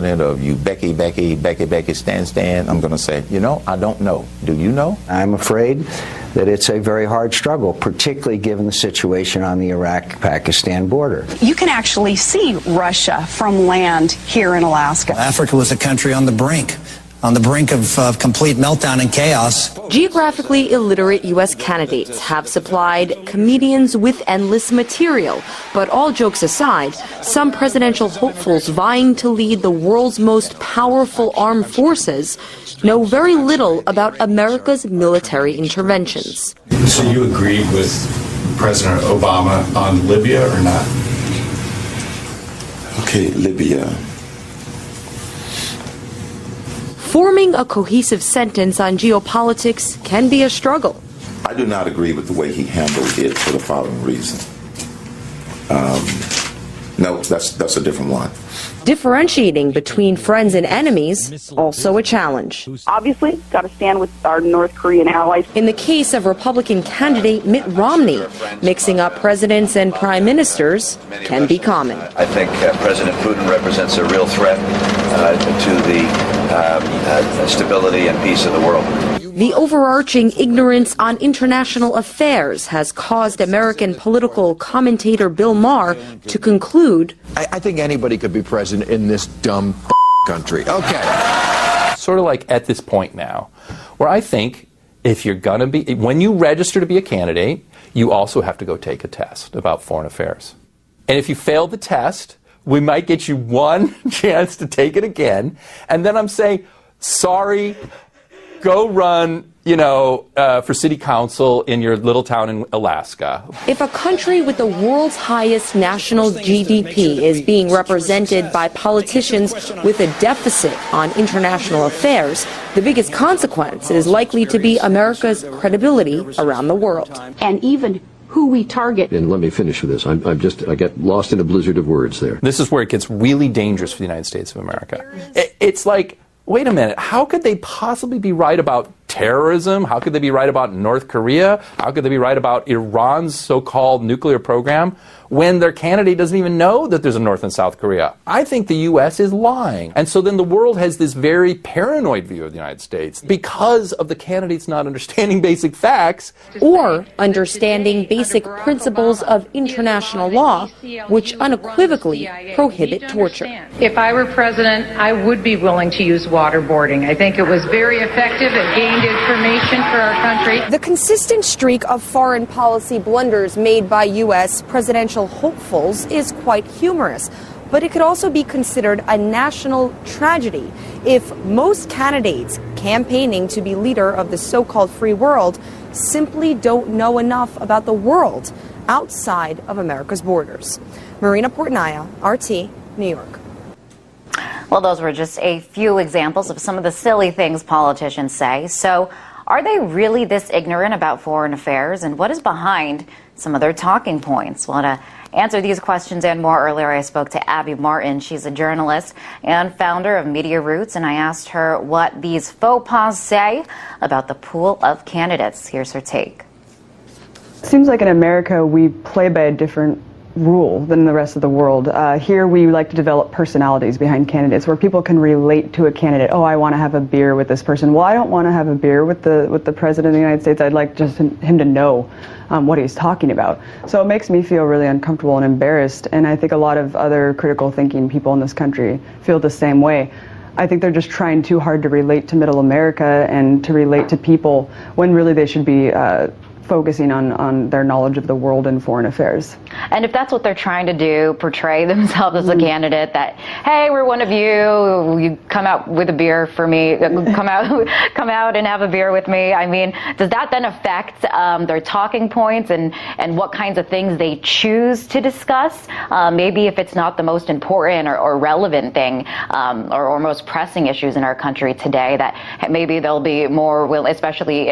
president of you Becky, Stan, I'm going to say, I don't know. Do you know? I'm afraid that it's a very hard struggle, particularly given the situation on the Iraq-Pakistan border. You can actually see Russia from land here in Alaska. Africa was a country on the brink of complete meltdown and chaos. Geographically illiterate U.S. candidates have supplied comedians with endless material. But all jokes aside, some presidential hopefuls vying to lead the world's most powerful armed forces know very little about America's military interventions. So you agreed with President Obama on Libya or not? Okay, Libya. Forming a cohesive sentence on geopolitics can be a struggle. I do not agree with the way he handled it for the following reason. No, that's a different one. Differentiating between friends and enemies, also a challenge. Obviously, got to stand with our North Korean allies. In the case of Republican candidate Mitt Romney, mixing up presidents and prime ministers can be common. I think President Putin represents a real threat to the stability and peace of the world. The overarching ignorance on international affairs has caused American political commentator Bill Maher to conclude, I think anybody could be president in this dumb country. Okay. Sort of like at this point now, where I think if you're going to be, when you register to be a candidate, you also have to go take a test about foreign affairs. And if you fail the test, we might get you one chance to take it again. And then I'm saying, sorry, go run, for city council in your little town in Alaska. If a country with the world's highest national GDP is being represented by politicians with a deficit on international affairs, the biggest consequence is likely to be America's credibility around the world. And even who we target. And let me finish with this. I get lost in a blizzard of words there. This is where it gets really dangerous for the United States of America. It's like, wait a minute, how could they possibly be right about terrorism? How could they be right about North Korea? How could they be right about Iran's so-called nuclear program when their candidate doesn't even know that there's a North and South Korea? I think the U.S. is lying. And so then the world has this very paranoid view of the United States because of the candidates not understanding basic facts. Or understanding basic principles of international law, which unequivocally prohibit torture. If I were president, I would be willing to use waterboarding. I think it was very effective. It gained information for our country. The consistent streak of foreign policy blunders made by U.S. presidential hopefuls is quite humorous, but it could also be considered a national tragedy if most candidates campaigning to be leader of the so-called free world simply don't know enough about the world outside of America's borders. Marina Portnaya, RT, New York. Well, those were just a few examples of some of the silly things politicians say. So, are they really this ignorant about foreign affairs? And what is behind some of their talking points? Well, to answer these questions and more, earlier I spoke to Abby Martin. She's a journalist and founder of Media Roots, and I asked her what these faux pas say about the pool of candidates. Here's her take. It seems like in America we play by a different rule than the rest of the world. Here we like to develop personalities behind candidates where people can relate to a candidate. Oh, I want to have a beer with this person. Well, I don't want to have a beer with the President of the United States. I'd like just him to know what he's talking about. So it makes me feel really uncomfortable and embarrassed, and I think a lot of other critical thinking people in this country feel the same way. I think they're just trying too hard to relate to middle America and to relate to people when really they should be focusing on their knowledge of the world and foreign affairs. And if that's what they're trying to do, portray themselves as a candidate that, hey, we're one of you come out with a beer for me, come out and have a beer with me. I mean, does that then affect their talking points and what kinds of things they choose to discuss? Maybe if it's not the most important or relevant thing or most pressing issues in our country today, that maybe they'll be more willing, especially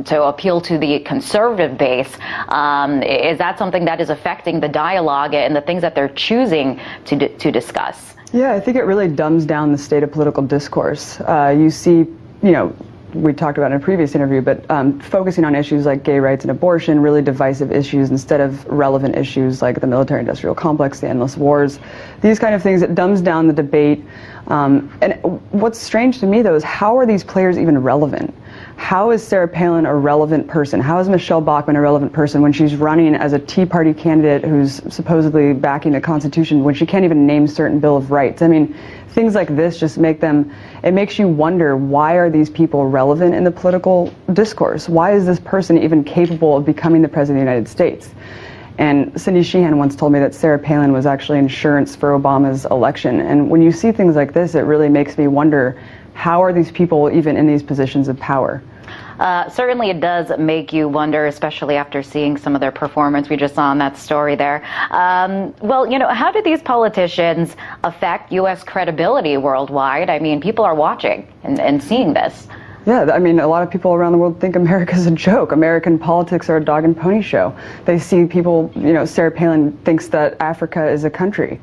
to appeal to the conservative base. Is that something that is affecting the dialogue and the things that they're choosing to discuss? Yeah, I think it really dumbs down the state of political discourse. You see, we talked about in a previous interview, but focusing on issues like gay rights and abortion, really divisive issues, instead of relevant issues like the military-industrial complex, the endless wars, these kind of things, it dumbs down the debate. And what's strange to me, though, is how are these players even relevant? How is Sarah Palin a relevant person? How is Michelle Bachmann a relevant person when she's running as a Tea Party candidate who's supposedly backing the Constitution when she can't even name certain Bill of Rights? I mean, things like this just it makes you wonder, why are these people relevant in the political discourse? Why is this person even capable of becoming the President of the United States? And Cindy Sheehan once told me that Sarah Palin was actually insurance for Obama's election. And when you see things like this, it really makes me wonder, how are these people even in these positions of power? Certainly it does make you wonder, especially after seeing some of their performance we just saw on that story there. Well, how do these politicians affect U.S. credibility worldwide? I mean, people are watching and seeing this. Yeah, I mean, a lot of people around the world think America's a joke. American politics are a dog and pony show. They see people, Sarah Palin thinks that Africa is a country.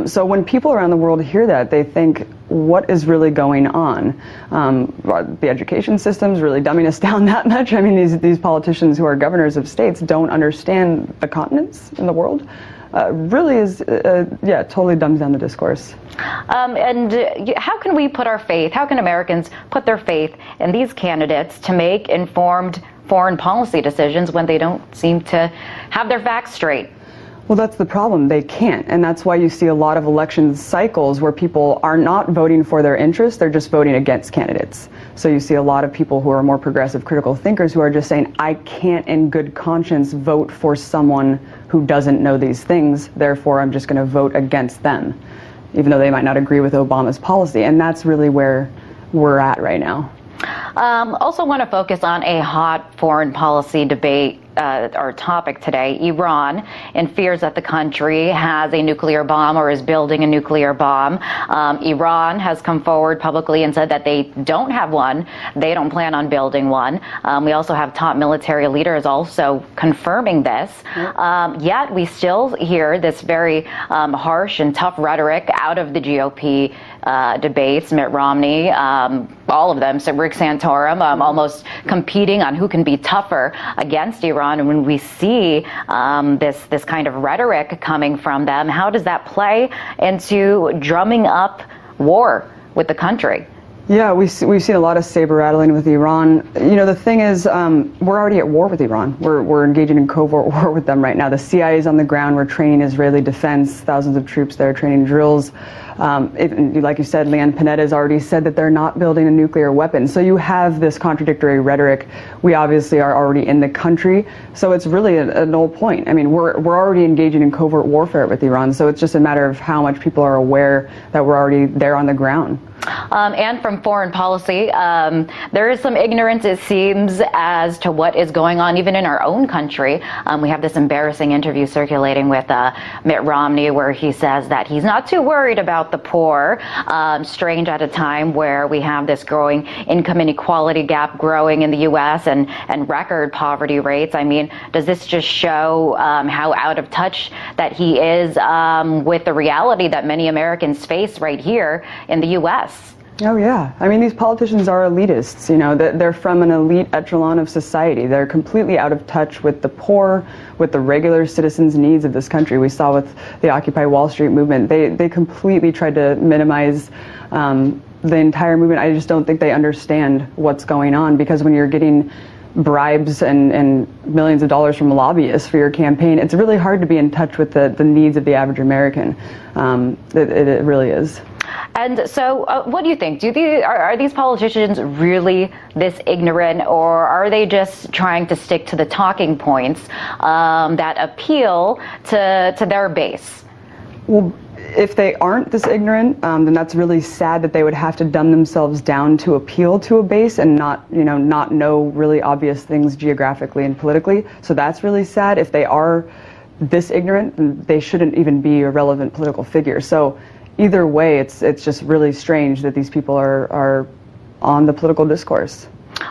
So when people around the world hear that, they think, what is really going on? The education system's really dumbing us down that much. I mean, these politicians who are governors of states don't understand the continents in the world. Really is, totally dumbs down the discourse. And how can we put our faith, how can Americans put their faith in these candidates to make informed foreign policy decisions when they don't seem to have their facts straight? Well, that's the problem. They can't. And that's why you see a lot of election cycles where people are not voting for their interests, they're just voting against candidates. So you see a lot of people who are more progressive, critical thinkers who are just saying, I can't in good conscience vote for someone who doesn't know these things, therefore I'm just going to vote against them, even though they might not agree with Obama's policy. And that's really where we're at right now. Also want to focus on a hot foreign policy debate our topic today, Iran, and fears that the country has a nuclear bomb or is building a nuclear bomb. Iran has come forward publicly and said that they don't have one. They don't plan on building one. We also have top military leaders also confirming this. Yet we still hear this very harsh and tough rhetoric out of the GOP debates. Mitt Romney, all of them, so Rick Santorum, almost competing on who can be tougher against Iran. And when we see this kind of rhetoric coming from them, how does that play into drumming up war with the country? Yeah, we've seen a lot of saber rattling with Iran. The thing is, we're already at war with Iran. We're engaging in covert war with them right now. The CIA is on the ground. We're training Israeli defense, thousands of troops there training drills. Like you said, Leanne Panetta has already said that they're not building a nuclear weapon. So you have this contradictory rhetoric. We obviously are already in the country, so it's really a null point. I mean, we're already engaging in covert warfare with Iran, so it's just a matter of how much people are aware that we're already there on the ground. And from foreign policy, there is some ignorance, it seems, as to what is going on even in our own country. We have this embarrassing interview circulating with Mitt Romney where he says that he's not too worried about the poor. Strange at a time where we have this growing income inequality gap growing in the U.S. and record poverty rates. I mean, does this just show how out of touch that he is with the reality that many Americans face right here in the U.S.? Oh, yeah. I mean, these politicians are elitists. They're from an elite echelon of society. They're completely out of touch with the poor, with the regular citizens' needs of this country. We saw with the Occupy Wall Street movement, they completely tried to minimize the entire movement. I just don't think they understand what's going on, because when you're getting bribes and millions of dollars from lobbyists for your campaign, it's really hard to be in touch with the needs of the average American. It really is. And so what do you think? Are these politicians really this ignorant, or are they just trying to stick to the talking points that appeal to their base? Well, if they aren't this ignorant, then that's really sad that they would have to dumb themselves down to appeal to a base and not know really obvious things geographically and politically. So that's really sad. If they are this ignorant, then they shouldn't even be a relevant political figure. So either way, it's just really strange that these people are on the political discourse.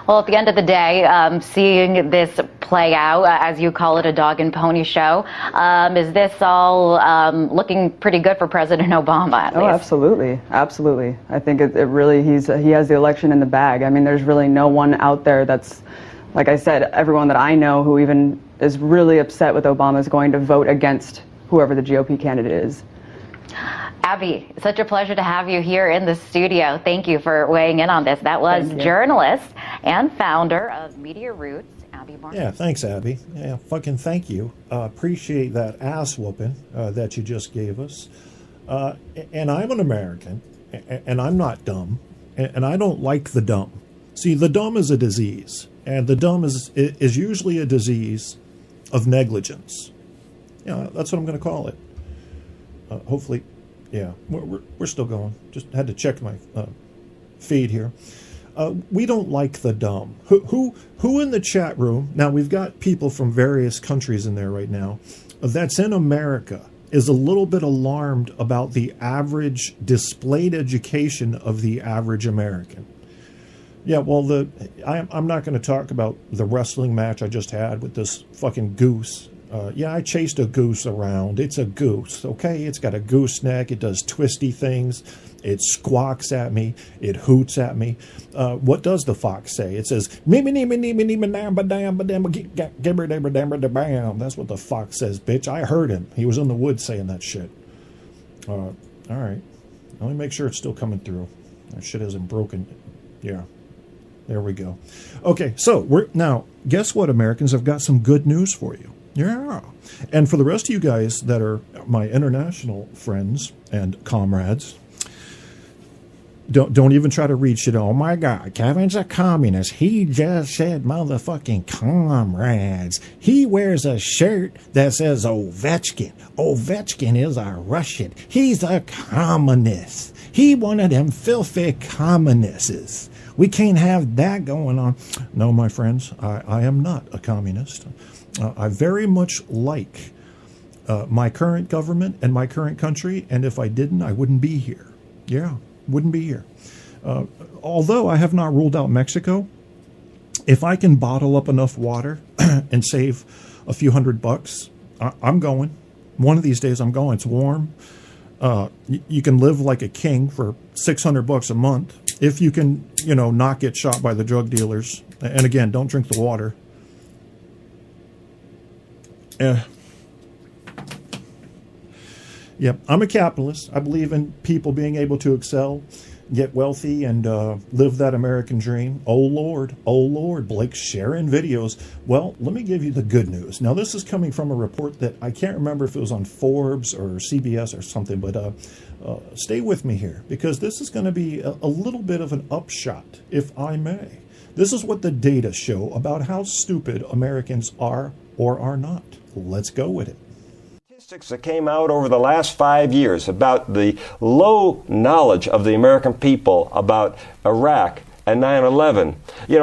Well, at the end of the day, seeing this play out, as you call it, a dog and pony show, is this all looking pretty good for President Obama, at least? Absolutely. Absolutely. I think it really, he has the election in the bag. I mean, there's really no one out there that's, like I said, everyone that I know who even is really upset with Obama is going to vote against whoever the GOP candidate is. Abby, such a pleasure to have you here in the studio. Thank you for weighing in on this. That was journalist and founder of Media Roots, Abby Barnes. Yeah, thanks, Abby. Yeah, fucking thank you. Appreciate that ass whooping that you just gave us. And I'm an American, and I'm not dumb, and I don't like the dumb. See, the dumb is a disease, and the dumb is usually a disease of negligence. Yeah, that's what I'm going to call it. Hopefully. Yeah, we're still going. Just had to check my feed here. We don't like the dumb. Who in the chat room? Now we've got people from various countries in there right now. That's in America is a little bit alarmed about the average displayed education of the average American. Yeah, well, I'm not going to talk about the wrestling match I just had with this fucking goose. Yeah, I chased a goose around. It's a goose, okay? It's got a goose neck. It does twisty things. It squawks at me. It hoots at me. What does the fox say? It says, that's what the fox says, bitch. I heard him. He was in the woods saying that shit. All right. Let me make sure it's still coming through. That shit isn't broken. Yeah. There we go. Okay, so now, guess what, Americans? I've got some good news for you. Yeah. And for the rest of you guys that are my international friends and comrades, don't even try to reach it. Oh my God, Kevin's a communist. He just said motherfucking comrades. He wears a shirt that says Ovechkin. Ovechkin is a Russian. He's a communist. He one of them filthy communists. We can't have that going on. No, my friends, I am not a communist. I very much like my current government and my current country, and if I didn't, I wouldn't be here. Yeah, wouldn't be here. Although I have not ruled out Mexico, if I can bottle up enough water and save a few $100, I'm going. One of these days I'm going. It's warm. You can live like a king for $600 a month if you can, not get shot by the drug dealers. And again, don't drink the water. Yep, I'm a capitalist. I believe in people being able to excel, get wealthy, and live that American dream. Oh Lord, Blake's sharing videos. Well, let me give you the good news. Now, this is coming from a report that I can't remember if it was on Forbes or CBS or something, but stay with me here, because this is going to be a little bit of an upshot, if I may. This is what the data show about how stupid Americans are or are not. Let's go with it. Statistics that came out over the last 5 years about the low knowledge of the American people about Iraq and 9/11.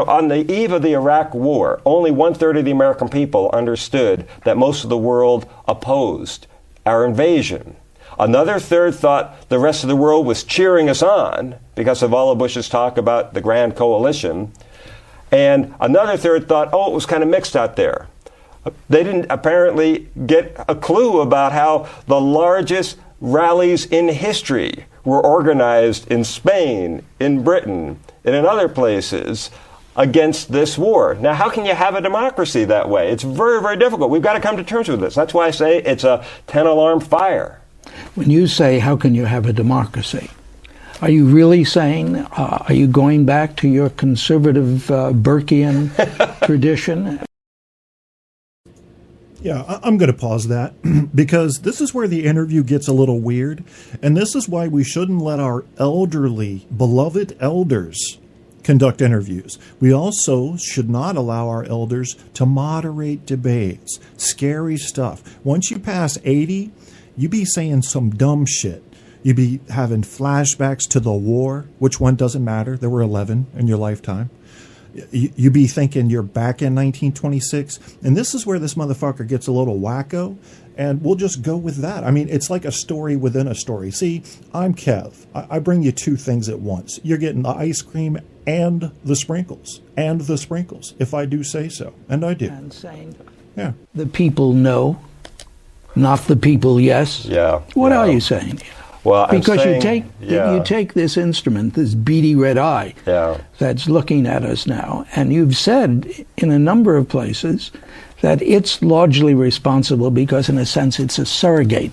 On the eve of the Iraq War, only 1/3 of the American people understood that most of the world opposed our invasion. Another third thought the rest of the world was cheering us on because of all of Bush's talk about the Grand Coalition. And another third thought, it was kind of mixed out there. They didn't apparently get a clue about how the largest rallies in history were organized in Spain, in Britain, and in other places against this war. Now, how can you have a democracy that way? It's very, very difficult. We've got to come to terms with this. That's why I say it's a 10-alarm fire. When you say, how can you have a democracy? Are you really saying, are you going back to your conservative Burkean tradition? Yeah, I'm going to pause that because this is where the interview gets a little weird. And this is why we shouldn't let our elderly, beloved elders conduct interviews. We also should not allow our elders to moderate debates. Scary stuff. Once you pass 80, you be saying some dumb shit. You be having flashbacks to the war, which one doesn't matter. There were 11 in your lifetime. You be thinking you're back in 1926. And this is where this motherfucker gets a little wacko. And we'll just go with that. I mean, it's like a story within a story. See, I'm Kev. I bring you two things at once. You're getting the ice cream and the sprinkles. And the sprinkles, if I do say so. And I do. And saying, yeah. The people no, not the people yes. Yeah. What yeah. are you saying? Well, because I'm saying, you take this instrument, this beady red eye that's looking at us now, and you've said in a number of places that it's largely responsible because, in a sense, it's a surrogate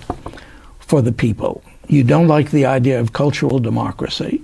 for the people. You don't like the idea of cultural democracy.